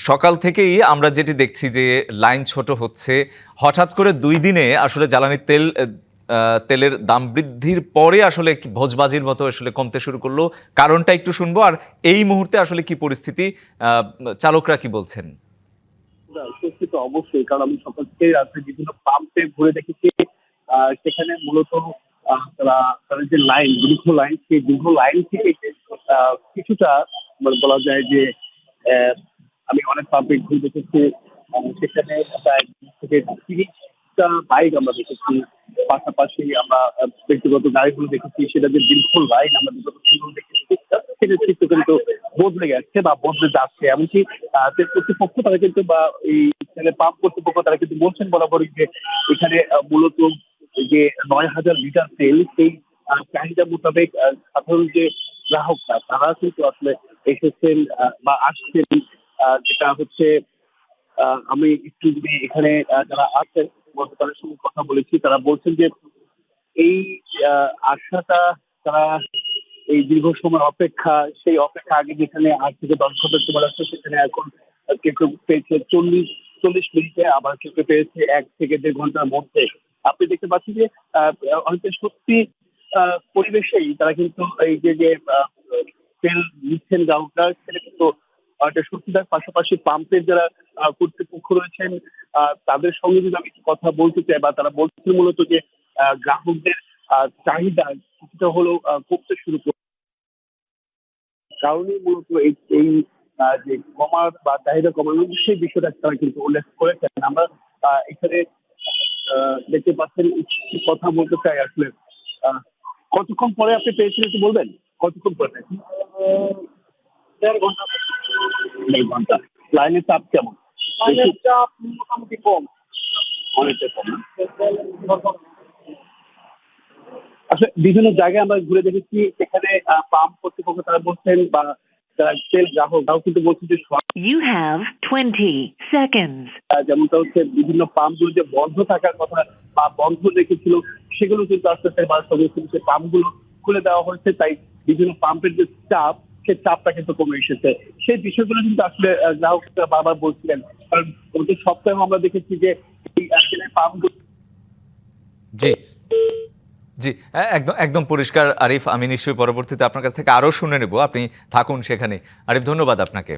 সকাল থেকেই আমরা যেটি দেখছি যে লাইন ছোট হচ্ছে। হঠাৎ করে ২ দিনে আসলে জ্বালানি তেলের দাম বৃদ্ধির পরে আসলে ভোজবাজির মতো আসলে কমতে শুরু করলো। কারণটা একটু শুনবো। আর এই মুহূর্তে আসলে কি পরিস্থিতি, চালকরা কি বলছেন? না, সত্যি তো অবশ্যই। কারণ আমি সকাল থেকে রাত্রে বিভিন্ন পাম্পে ঘুরে দেখেছি। সেখানে মূলত তাদের যে লাইন, দীর্ঘ লাইন, সেই দীর্ঘ লাইন থেকে কিছুটা বলা যায় যে আহ, আমি অনেক পাম্পে ঘুরে দেখেছি। সেখানে প্রায় ২০ থেকে ৩০টা বাইক আমরা দেখেছি। পাশাপাশি আমরা ব্যক্তিগত গাড়িগুলো দেখেছি। সেটা যে দীর্ঘ লাইন আমরা বিগত দিনগুলো দেখেছি, সেটা চিত্র কিন্তু বদলে গেছে বা বদলে যাচ্ছে। এমনকি তেল কর্তৃপক্ষ তারা কিন্তু বা এই তেলের পাম্প কর্তৃপক্ষ তারা কিন্তু বলছেন বরাবরই যে এখানে মূলত যে ৯,০০০ লিটার তেল, সেই চাহিদা মোতাবেক সাধারণ যে গ্রাহকরা তারা কিন্তু আসলে এসেছেন বা আসছেন। যেটা হচ্ছে আমি একটু যদি এখানে যারা আছেন তাদের সঙ্গে কথা বলেছি, তারা বলছেন যে এই আশাটা তারা এই দীর্ঘ সময় অপেক্ষা, সেই অপেক্ষা আগে যেখানে ৮ থেকে ১০ ঘন্টা সময় লাগছে, সেখানে এখন কেউ কেউ পেয়েছে ৪০ মিনিটে, আবার কেউ কেউ পেয়েছে ১ থেকে ১.৫ ঘন্টার মধ্যে। আপনি দেখতে পাচ্ছেন যে অনেকটা সত্যি পরিবেশেই তারা কিন্তু এই যে তেল নিচ্ছেন গ্রাহকরা, সেটা কিন্তু একটা সত্যিটার পাশাপাশি পাম্পের যারা কর্তৃপক্ষ রয়েছেন তাদের সঙ্গে যদি আমি একটু কথা বলতে চাই, বা তারা বলছেন মূলত যে গ্রাহকদের চাহিদা কিছুটা হলেও কমতে শুরু করে, কারণেই মূলত এই এই যে কমার বা চাহিদা কমানোর সেই বিষয়টা তারা কিন্তু উল্লেখ করেছেন। আমরা এখানে দেখতে পাচ্ছেন, একটু কথা বলতে চাই আসলে। আহ, কতক্ষণ পরে আপনি পেয়েছেন একটু বলবেন? কতক্ষণ পরে পেয়েছেন? ১.৫ ঘন্টা। ১.৫ ঘন্টা। লাইনের চাপ কেমন? লাইনের চাপ মোটামুটি কম। অনেকটা কম না? আসলে বিভিন্ন জায়গায় আমরা ঘুরে দেখেছি, সেখানে পাম্প কর্তৃপক্ষ তারা বলছেন বা যারা তেল গ্রাহক তারাও কিন্তু বলছেন যে You have 20 seconds. যেমনটা হচ্ছে বিভিন্ন পাম্পগুলো যে বন্ধ থাকার কথা বা বন্ধ রেখেছিল, সেগুলো কিন্তু আস্তে আস্তে বা সে পাম্পগুলো খুলে দেওয়া হয়েছে। তাই বিভিন্ন পাম্পের যে চাপ, সেই চাপটা কিন্তু কমে এসেছে। সেই বিষয়গুলো কিন্তু আসলে গ্রাহকরা বারবার বলছিলেন। কারণ গত সপ্তাহে আমরা দেখেছি যে এই পাম্পগুলো। জি, জি, একদম একদম পরিষ্কার আরিফ। আমি নিশ্চয়ই পরবর্তীতে আপনার কাছ থেকে আরও শুনে নেব। আপনি থাকুন সেখানে। আরিফ, ধন্যবাদ আপনাকে।